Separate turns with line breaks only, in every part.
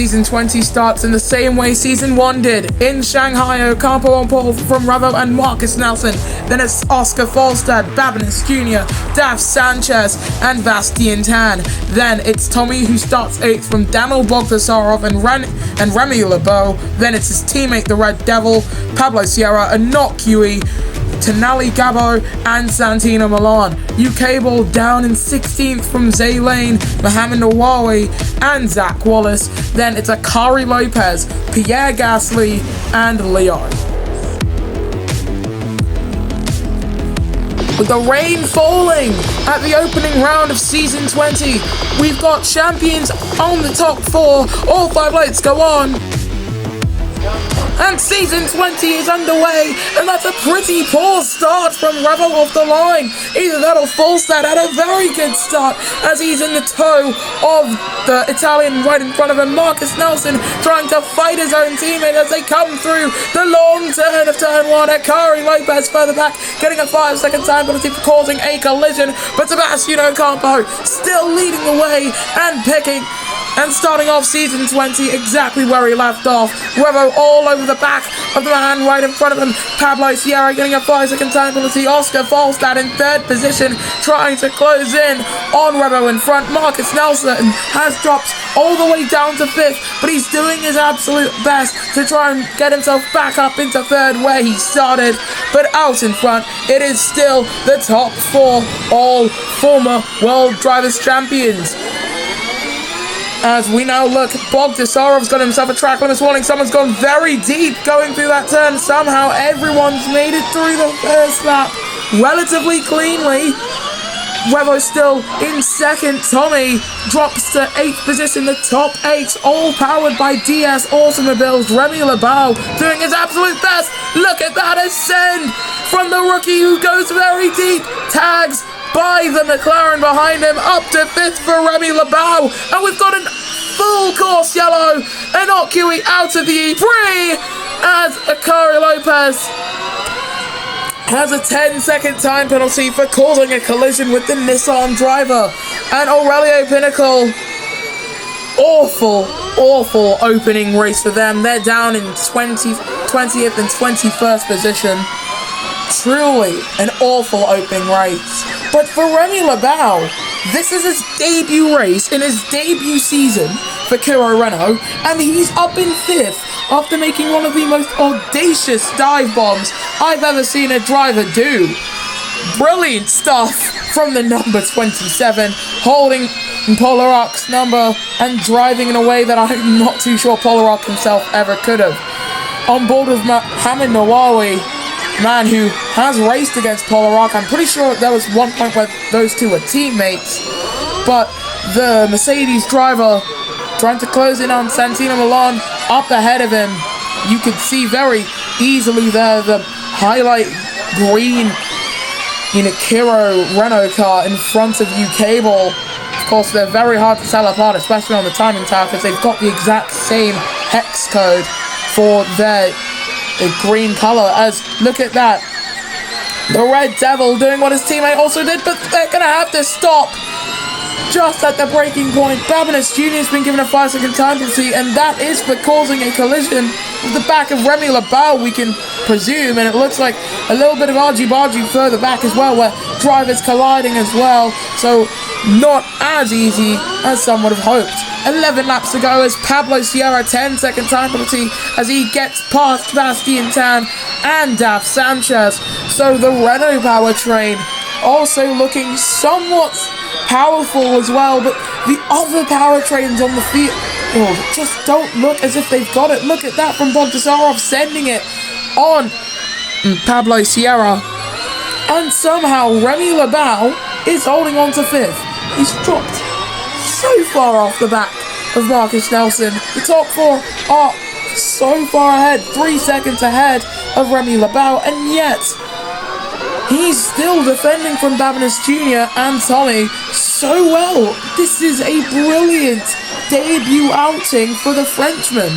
Season 20 starts in the same way Season 1 did. In Shanghai, Ocampo on pole from Revo and Marcus Nelson. Then it's Oscar Falstad, Babinis Jr., Daf Sanchez, and Bastien Tan. Then it's Tommy who starts 8th from Daniel Bogdasarov and Remy Lebeau. Then it's his teammate, the Red Devil, Pablo Sierra, Inocui, Tenali Gabo, and Santino Milan. UK Ball down in 16th from Zay Lane, Mohamed Nawawi, and Zach Wallace. Then it's Akari Lopez, Pierre Gasly, and Leo. With the rain falling at the opening round of Season 20, we've got champions on the top 4. All 5 lights go on. And Season 20 is underway, and that's a pretty poor start from Revo off the line. Either that or Falstad had a very good start as he's in the toe of the Italian right in front of him. Marcus Nelson trying to fight his own teammate as they come through the long turn of turn 1. Akari Lopez further back, getting a 5-second time penalty for causing a collision, but Sebastian Ocampo still leading the way and picking and starting off Season 20 exactly where he left off. Revo all over the back of the man right in front of him. Pablo Sierra getting a 5-second time penalty. Oscar Falstad in 3rd position, trying to close in on Revo in front. Marcus Nelson has dropped all the way down to 5th, but he's doing his absolute best to try and get himself back up into 3rd where he started. But out in front, it is still the top 4, all former World Drivers' Champions. As we now look, Bogdasarov's got himself a track limits warning. Someone's gone very deep going through that turn. Somehow everyone's made it through the first lap relatively cleanly. Revo still in 2nd. Tommy drops to 8th position. The top 8 all powered by DS Automobiles. Remy Lebeau doing his absolute best. Look at that ascend from the rookie who goes very deep. Tags by the McLaren behind him, up to 5th for Remy Lebeau, and we've got a full course yellow, Inocui out of the Prix, as Akari Lopez has a 10-second time penalty for causing a collision with the Nissan driver. And Aurelio Pinnacle, awful opening race for them. They're down in 20th and 21st position. Truly an awful opening race. But for Remy Lebeau, this is his debut race in his debut season for Kiro Renault, and he's up in 5th after making one of the most audacious dive bombs I've ever seen a driver do. Brilliant stuff from the number 27, holding Polaroc's number and driving in a way that I'm not too sure Polorock himself ever could have. On board with Mohamed Nawawi, man who has raced against Polorock. I'm pretty sure there was one point where those two were teammates, but the Mercedes driver trying to close in on Santino Milan up ahead of him. You could see very easily there the highlight green in a Kiro Renault car in front of UK Ball. Of course, they're very hard to tell apart, especially on the timing tower, because they've got the exact same hex code for their green color. As look at that, the Red Devil doing what his teammate also did, but they're gonna have to stop just at the breaking point. Babinis Jr. has been given a 5-second time penalty, and that is for causing a collision with the back of Remy Lebeau, we can presume, and it looks like a little bit of argy-bargy further back as well, where drivers colliding as well, so not as easy as some would have hoped. 11 laps to go as Pablo Sierra 10-second time penalty as he gets past Bastien Tan and Daf Sanchez. So the Renault powertrain also looking somewhat powerful as well, but the other powertrains on the field just don't look as if they've got it. Look at that from Bogdasarov sending it on Pablo Sierra, and somehow Remy Lebeau is holding on to 5th. He's dropped so far off the back of Marcus Nelson. The top 4 are so far ahead, 3 seconds ahead of Remy Lebeau, and yet he's still defending from Babinis Jr. and Tommy so well. This is a brilliant debut outing for the Frenchman.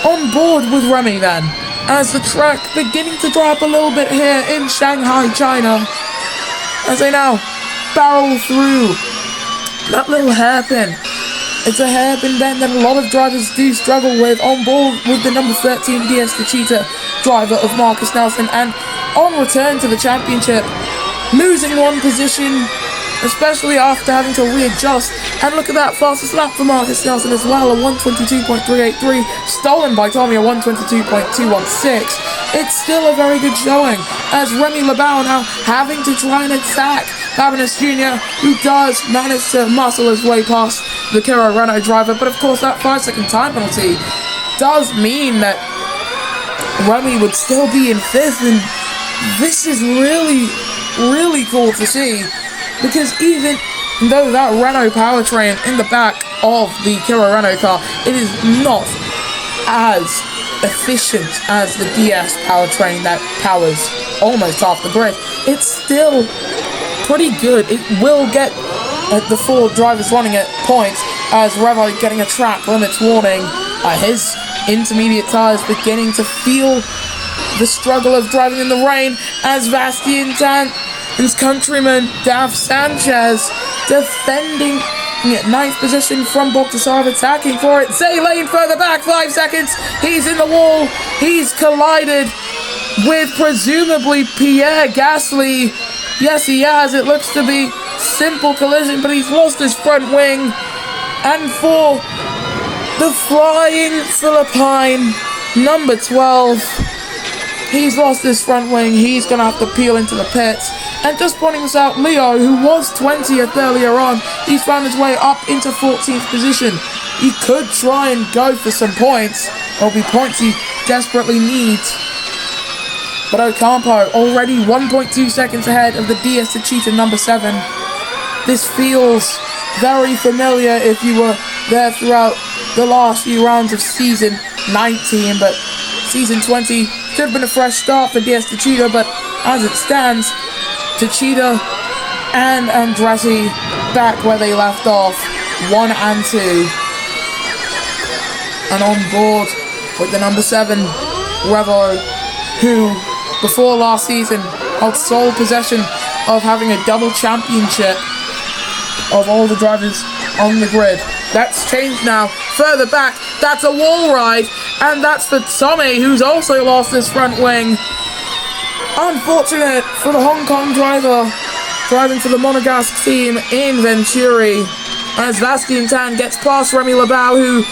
On board with Remy then, as the track beginning to dry up a little bit here in Shanghai, China, as they now barrel through that little hairpin It's a hairpin bend that a lot of drivers do struggle with. On board with the number 13 DS Cheetah driver of Marcus Nelson, and on return to the championship, losing one position, especially after having to readjust. And look at that, fastest lap for Marcus Nelson as well, a 122.383, stolen by Tommy, a 122.216. It's still a very good showing, as Remy Lebao now having to try and attack Fabinus Jr., who does manage to muscle his way past the Kiro Renault driver. But of course, that 5-second time penalty does mean that Remy would still be in 5th, and this is really, really cool to see, because even though that Renault powertrain in the back of the Kiro Renault car, it is not as efficient as the DS powertrain that powers almost half the grid. It's still pretty good. It will get the 4 drivers running at points, as Revo getting a track limits warning. His intermediate tyres beginning to feel the struggle of driving in the rain, as Bastian Tan's countryman Dav Sanchez defending at 9th position from Bogdasarov, attacking for it. Zay Lane further back, 5 seconds. He's in the wall. He's collided with presumably Pierre Gasly. Yes, he has. It looks to be simple collision, but he's lost his front wing. And for the flying Philippine number 12, he's lost his front wing. He's going to have to peel into the pits. And just pointing this out, Leo, who was 20th earlier on, he's found his way up into 14th position. He could try and go for some points. There'll be points he desperately needs. But Ocampo already 1.2 seconds ahead of the DS Cheetah number 7. This feels very familiar if you were there throughout the last few rounds of season 19, but season 20 should have been a fresh start for DS Cheetah, but as it stands, Cheetah and Andretti back where they left off, 1 and 2. And on board with the number 7, Revo, who before last season held sole possession of having a double championship of all the drivers on the grid. That's changed now. Further back, that's a wall ride, and that's for Tommy, who's also lost his front wing. Unfortunate for the Hong Kong driver driving for the Monegasque team in Venturi, as Bastian Tan gets past Remy Lebao, who,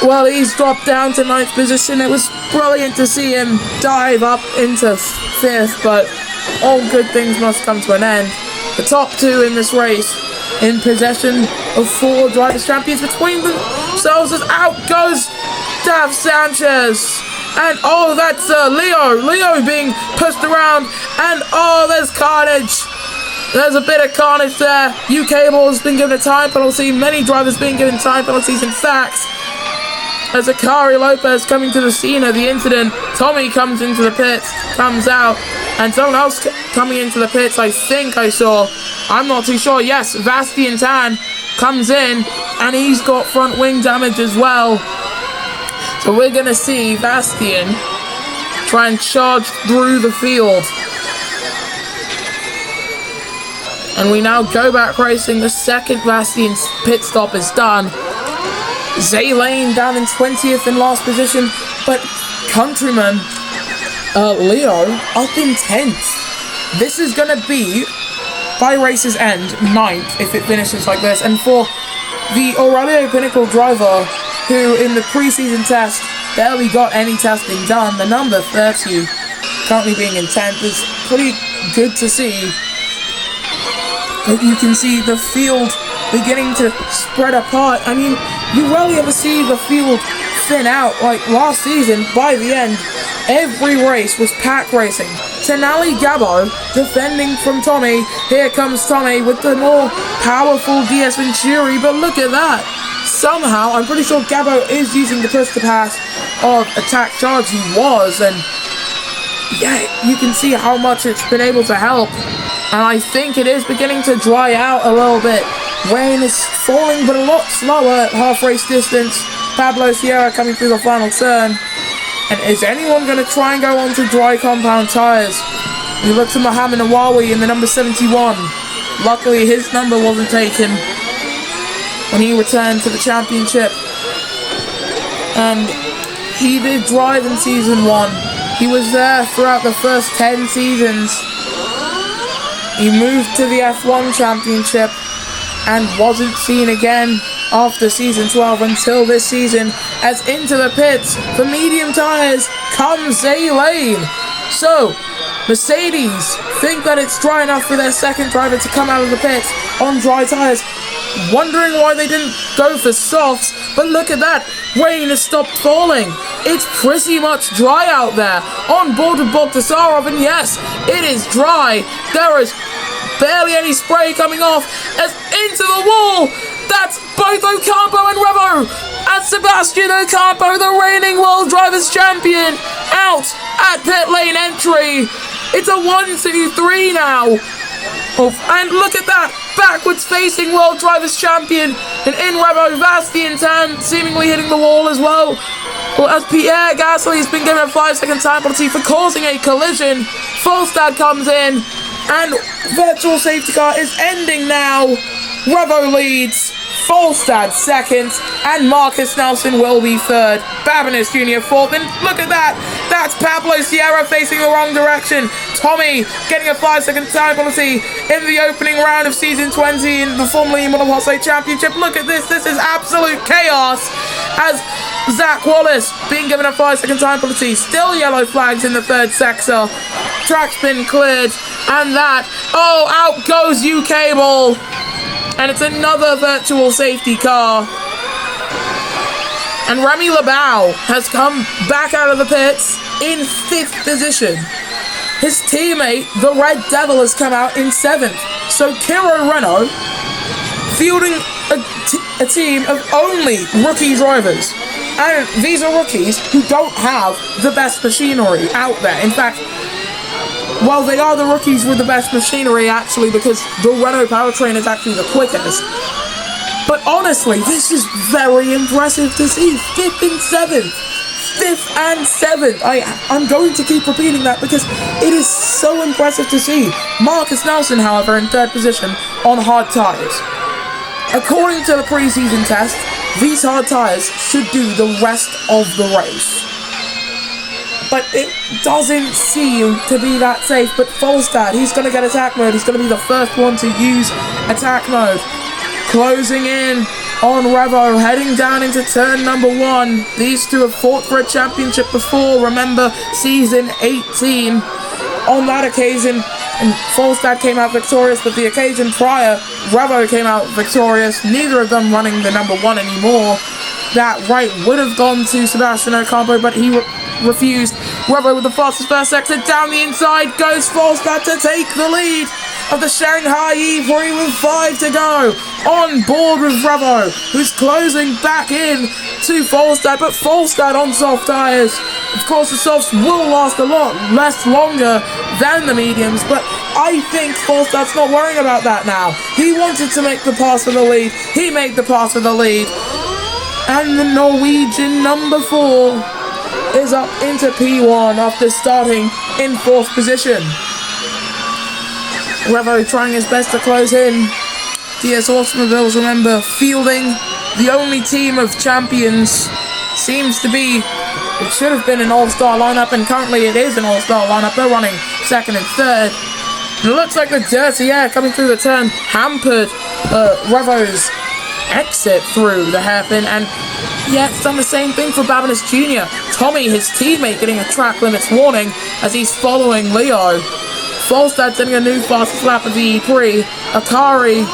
well, he's dropped down to 9th position. It was brilliant to see him dive up into 5th, but all good things must come to an end. The top 2 in this race in possession of 4 drivers' champions between themselves, as out goes Dav Sanchez. And oh, that's Leo being pushed around, and oh, there's carnage. There's a bit of carnage there. UK Ball has been given a time penalty. Many drivers being given time penalties. In fact, as Akari Lopez coming to the scene of the incident, Tommy comes into the pits, comes out, and someone else coming into the pits, I think I saw. I'm not too sure. Yes, Bastian Tan comes in, and he's got front wing damage as well. So we're going to see Bastian try and charge through the field. And we now go back racing. The second Bastian's pit stop is done. Zay Lane down in 20th in last position, but countryman Leo up in 10th. This is going to be, by race's end, 9th if it finishes like this. And for the Aurelio Pinnacle driver, who in the pre-season test barely got any testing done, the number 30 currently being in 10th is pretty good to see. But you can see the field beginning to spread apart. I mean, you rarely ever see the field thin out. Like last season, by the end, every race was pack racing. Tenali Gabo defending from Tommy. Here comes Tommy with the more powerful DS Venturi, but look at that. Somehow, I'm pretty sure Gabo is using the push to pass of attack charge. He was, and yeah, you can see how much it's been able to help. And I think it is beginning to dry out a little bit. Rain is falling, but a lot slower at half race distance. Pablo Sierra coming through the final turn. And is anyone going to try and go on to dry compound tyres? We look to Mohamed Nawawi in the number 71. Luckily, his number wasn't taken. when he returned to the championship. And he did drive in season 1. He was there throughout the first 10 seasons. He moved to the F1 championship and wasn't seen again after season 12 until this season, as into the pits for medium tyres comes Lane. So, Mercedes think that it's dry enough for their second driver to come out of the pits on dry tyres, wondering why they didn't go for softs, but look at that, rain has stopped falling. It's pretty much dry out there. On board with Bogdasarov, and yes, it is dry. There is barely any spray coming off as into the wall. That's both Ocampo and Revo. And Sebastian Ocampo, the reigning World Drivers' Champion, out at pit lane entry. It's a 1-2-3 now. Oh, and look at that, backwards facing World Drivers' Champion, and in Revo, Bastian Tan seemingly hitting the wall as well. Well, as Pierre Gasly has been given a 5-second time penalty for causing a collision, Falstad comes in, and virtual safety car is ending now. Revo leads, Falstad second, and Marcus Nelson will be third. Babinis Jr. fourth, and look at that, that's Pablo Sierra facing the wrong direction. Tommy getting a 5-second time penalty in the opening round of season 20 in the Formula E Monopoly Championship. Look at this is absolute chaos, as Zach Wallace being given a 5-second time penalty. Still yellow flags in the third sector. Track's been cleared, and that, oh, out goes U-Cable. And it's another virtual safety car. And Remy Lebao has come back out of the pits in 5th position. His teammate, the Red Devil, has come out in 7th. So Kiro Renault, fielding a team of only rookie drivers. And these are rookies who don't have the best machinery out there. In fact, well, they are the rookies with the best machinery, actually, because the Renault powertrain is actually the quickest. But honestly, this is very impressive to see. 5th and 7th. 5th and 7th. I'm going to keep repeating that because it is so impressive to see. Marcus Nelson, however, in 3rd position on hard tyres. According to the pre-season test, these hard tyres should do the rest of the race. But it doesn't seem to be that safe. But Falstad, he's going to get attack mode. He's going to be the first one to use attack mode. Closing in on Revo, heading down into turn number 1. These two have fought for a championship before. Remember, season 18. On that occasion, and Falstad came out victorious, but the occasion prior, Revo came out victorious. Neither of them running the number 1 anymore. That right would have gone to Sebastian Ocampo, but he refused. Revo with the fastest first sector, down the inside goes Falstad to take the lead of the Shanghai Prix with 5 to go. On board with Revo, who's closing back in to Falstad, but Falstad on soft tyres. Of course, the softs will last a lot longer than the mediums, but I think Falstad's not worrying about that now. He wanted to make the pass for the lead. He made the pass for the lead. And the Norwegian number 4 is up into P1 after starting in 4th position. Revo trying his best to close in. DS Automobiles, remember, fielding the only team of champions. Seems to be, it should have been an all-star lineup, and currently it is an all-star lineup. They're running 2nd and 3rd. And it looks like the dirty air coming through the turn hampered Revo's exit through the hairpin, and yeah, it's done the same thing for Babinis Jr. Tommy, his teammate, getting a track limits warning as he's following Leo. Falstad getting a new fastest lap of the Prix. Akari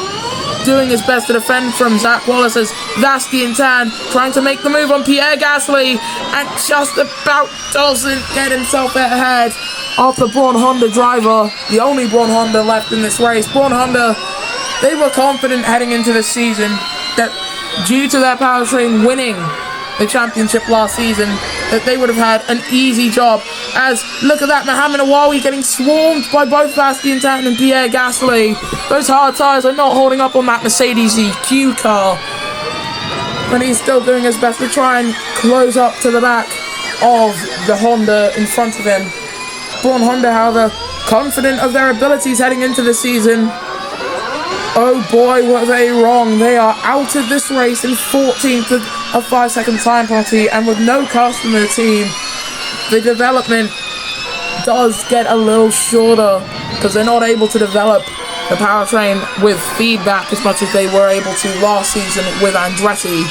doing his best to defend from Zach Wallace as Bastian Tan trying to make the move on Pierre Gasly and just about doesn't get himself ahead of the Braun Honda driver, the only Braun Honda left in this race. Braun Honda, they were confident heading into the season that due to their powertrain winning the championship last season, that they would have had an easy job. As, look at that, Mohamed Awawi getting swarmed by both Bastian Tan and Pierre Gasly. Those hard tyres are not holding up on that Mercedes EQ car. But he's still doing his best to try and close up to the back of the Honda in front of him. Braun Honda, however, confident of their abilities heading into the season. Oh boy, were they wrong. They are out of this race in 14th of 5-second time penalty, and with no cast in the team, the development does get a little shorter because they're not able to develop the powertrain with feedback as much as they were able to last season with Andretti.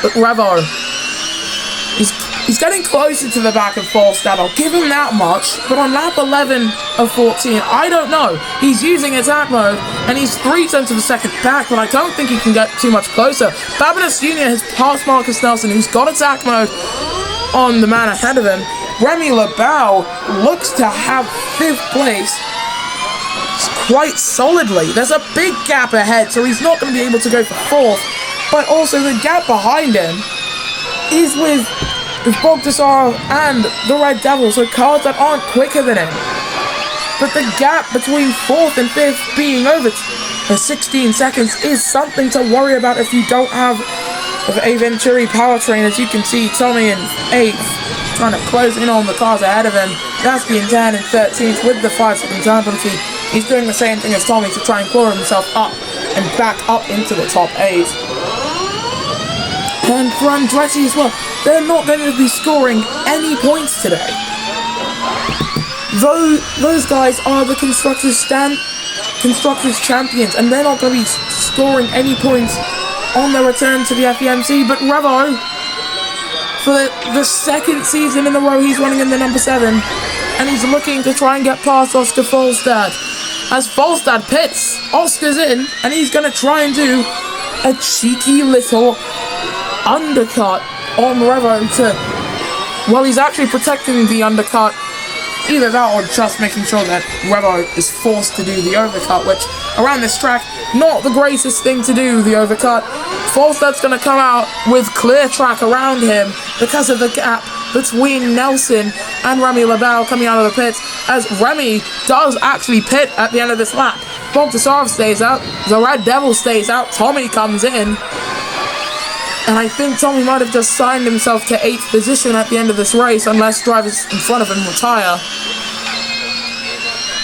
But Revo, he's getting closer to the back of Falstad. I'll give him that much. But on lap 11 of 14, I don't know. He's using attack mode, and he's 0.3 of a second back, but I don't think he can get too much closer. Babinus Jr. has passed Marcus Nelson, who's got attack mode on the man ahead of him. Remy Lebao looks to have 5th place quite solidly. There's a big gap ahead, so he's not going to be able to go for 4th. But also the gap behind him is with Bogdasarov and the Red Devils, so cars that aren't quicker than him. But the gap between 4th and 5th being over 16 seconds is something to worry about if you don't have a Venturi powertrain. As you can see, Tommy in 8th, trying to close in on the cars ahead of him. Gasly and Dan in 13th with the 5-second time penalty. He's doing the same thing as Tommy to try and claw himself up and back up into the top 8. And for Andretti as well, they're not going to be scoring any points today. Those guys are the Constructors champions, and they're not going to be scoring any points on their return to the FEMC. But Revo, for the 2nd season in a row, he's running in the number 7, and he's looking to try and get past Oscar Falstad. As Falstad pits, Oscar's in, and he's going to try and do a cheeky little undercut on Revo well, he's actually protecting the undercut. Either that or just making sure that Revo is forced to do the overcut, which around this track, not the greatest thing to do, the overcut. Falstad's going to come out with clear track around him because of the gap between Nelson and Remy Lebao coming out of the pits, as Remy does actually pit at the end of this lap. Bogdasarov stays out, the Red Devil stays out, Tommy comes in. And I think Tommy might have just signed himself to 8th position at the end of this race, unless drivers in front of him retire.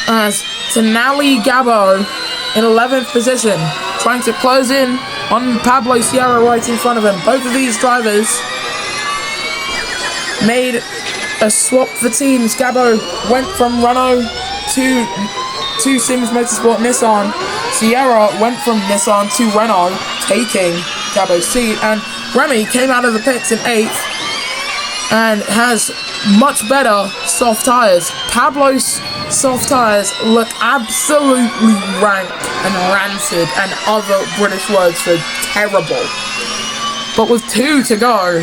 As Tenali Gabo in 11th position, trying to close in on Pablo Sierra right in front of him. Both of these drivers made a swap for teams. Gabo went from Renault to Sims Motorsport Nissan. Sierra went from Nissan to Renault, taking Gabo's seat, and Remy came out of the pits in 8th and has much better soft tyres. Pablo's soft tyres look absolutely rank and rancid, and other British words for terrible. But with 2 to go,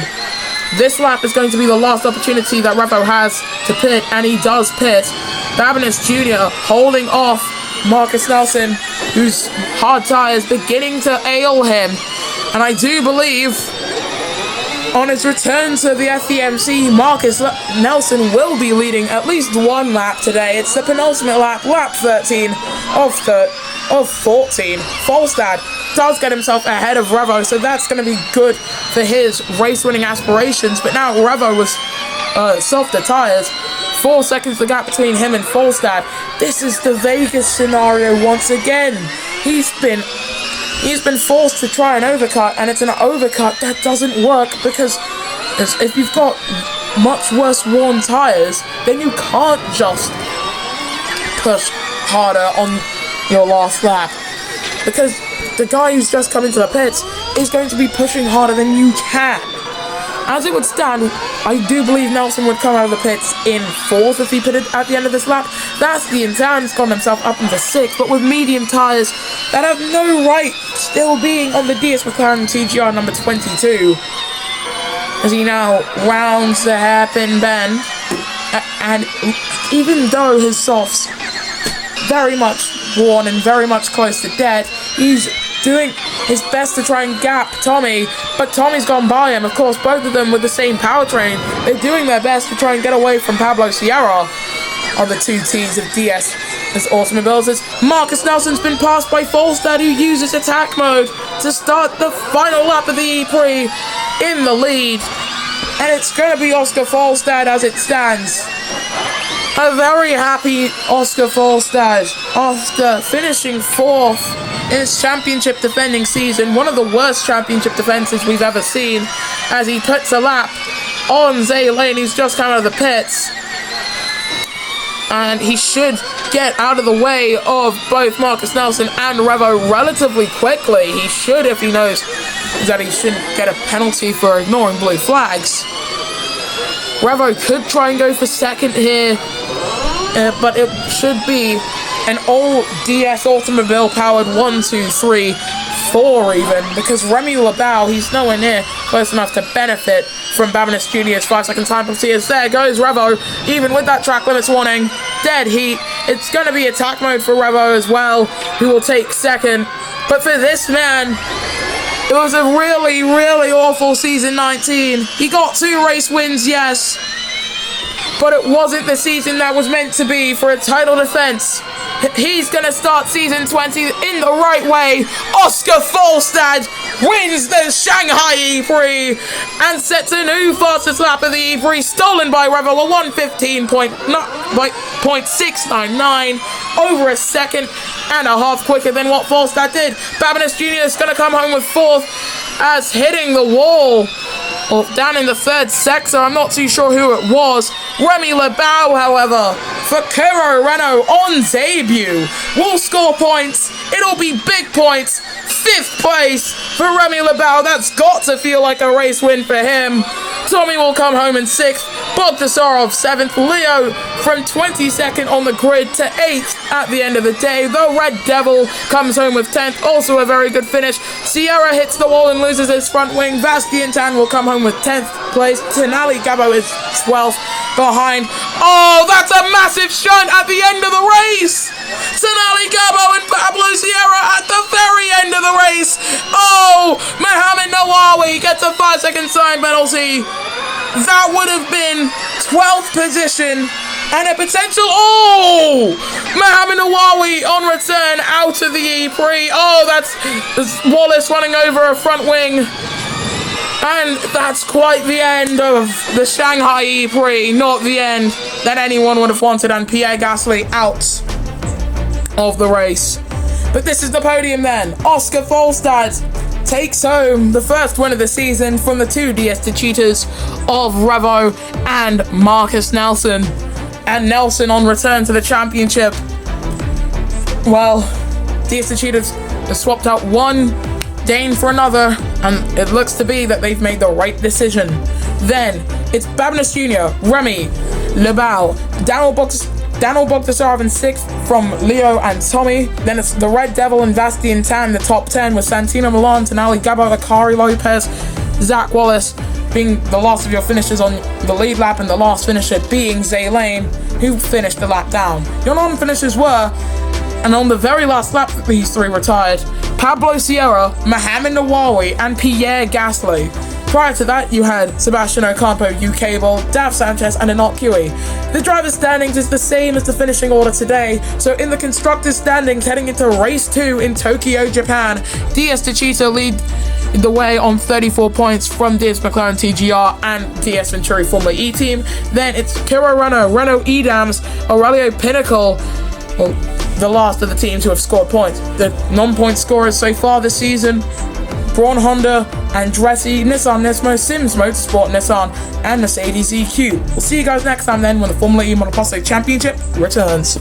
this lap is going to be the last opportunity that Revo has to pit, and he does pit. Babinus Jr. holding off Marcus Nelson, whose hard tyres beginning to ail him. And I do believe on his return to the FEMC, Marcus Nelson will be leading at least 1 lap today. It's the penultimate lap, lap 13 of 14. Falstad does get himself ahead of Revo, so that's going to be good for his race-winning aspirations. But now Revo was softer tyres. 4 seconds the gap between him and Falstad. This is the Vegas scenario once again. He's been forced to try an overcut, and it's an overcut that doesn't work because if you've got much worse worn tyres, then you can't just push harder on your last lap, because the guy who's just come into the pits is going to be pushing harder than you can. As it would stand, I do believe Nelson would come out of the pits in 4th if he pitted at the end of this lap. That's the intent. He's gotten himself up into 6th, but with medium tyres that have no right still being on the DS McLaren TGR number 22. As he now rounds the hairpin bend, and even though his softs very much worn and very much close to dead, he's doing his best to try and gap Tommy, but Tommy's gone by him. Of course, both of them with the same powertrain. They're doing their best to try and get away from Pablo Sierra on the 2 teams of DS as automobiles. As Marcus Nelson's been passed by Falstad, who uses attack mode to start the final lap of the Prix in the lead. And it's going to be Oscar Falstad as it stands. A very happy Oscar Volstad after finishing 4th in his championship defending season. One of the worst championship defenses we've ever seen, as he puts a lap on Zay Lane, who's just come out of the pits. And he should get out of the way of both Marcus Nelson and Revo relatively quickly. He should, if he knows that he shouldn't get a penalty for ignoring blue flags. Revo could try and go for second here, but it should be an old DS automobile powered 1, 2, 3, 4 even, because Remy Lebao, he's nowhere near close enough to benefit from Babinis Jr.'s 5-second time penalty. As there goes Revo, even with that track limits warning, dead heat. It's going to be attack mode for Revo as well, who will take second. But for this man, it was a really, really awful season 19. He got 2 race wins, yes, but it wasn't the season that was meant to be for a title defense. He's going to start season 20 in the right way. Oscar Volstad wins the Shanghai Prix and sets a new fastest lap of the Prix, stolen by Revo, a 1:15.699, over a second and a half quicker than what Volstad did. Babinis Jr. is going to come home with 4th, as hitting the wall, or down in the 3rd sector. I'm not too sure who it was. Remy Lebao, however, for Kuro Renault on debut, will score points. It'll be big points. 5th place for Remy Lebao. That's got to feel like a race win for him. Tommy will come home in 6th. Bogdasarov 7th. Leo from 22nd on the grid to 8th at the end of the day. The Red Devil comes home with 10th. Also a very good finish. Sierra hits the wall and loses his front wing. Bastian Tan will come home with 10th place. Tenali Gabo is 12th behind. Oh, that's a massive shunt at the end of the race. Tenali Gabo and Pablo Sierra at the very end of the race. Oh, Mohamed Nawawi gets a 5-second time penalty. That would have been 12th position and a potential. Oh, Mohamed Nawawi on return out of the E-Prix. Oh, that's Wallace running over a front wing. And that's quite the end of the Shanghai E-Prix. Not the end that anyone would have wanted, and Pierre Gasly out of the race. But this is the podium then. Oscar Volstad takes home the first win of the season from the 2 DS cheaters of Revo and Marcus Nelson. And Nelson on return to the championship. Well, DS cheaters have swapped out one Dane for another, and it looks to be that they've made the right decision. Then it's Babinis Jr., Remy Lebao, Daniel Bogdasarov in 6th from Leo and Tommy. Then it's the Red Devil and Bastian Tan, the top 10, with Santino Milan, Tenali Gabo, Akari Lopez, Zach Wallace being the last of your finishers on the lead lap, and the last finisher being Zay Lane, who finished the lap down. Your non-finishers were, and on the very last lap that these 3 retired, Pablo Sierra, Mohamed Nawawi, and Pierre Gasly. Prior to that, you had Sebastian Ocampo, UK Ball, Dav Sanchez, and Anot Kiwi. The driver's standings is the same as the finishing order today, so in the constructors' standings heading into race 2 in Tokyo, Japan, DS Techeetah lead the way on 34 points from DS McLaren TGR and DS Venturi Formula E team. Then it's Kuro Renault Edams, Aurelio Pinnacle, well, the last of the teams who have scored points. The non-point scorers so far this season: Braun Honda, Andretti, Nissan Nismo, Sims Motorsport Nissan, and Mercedes EQ. We'll see you guys next time then when the Formula E Monoposto Championship returns.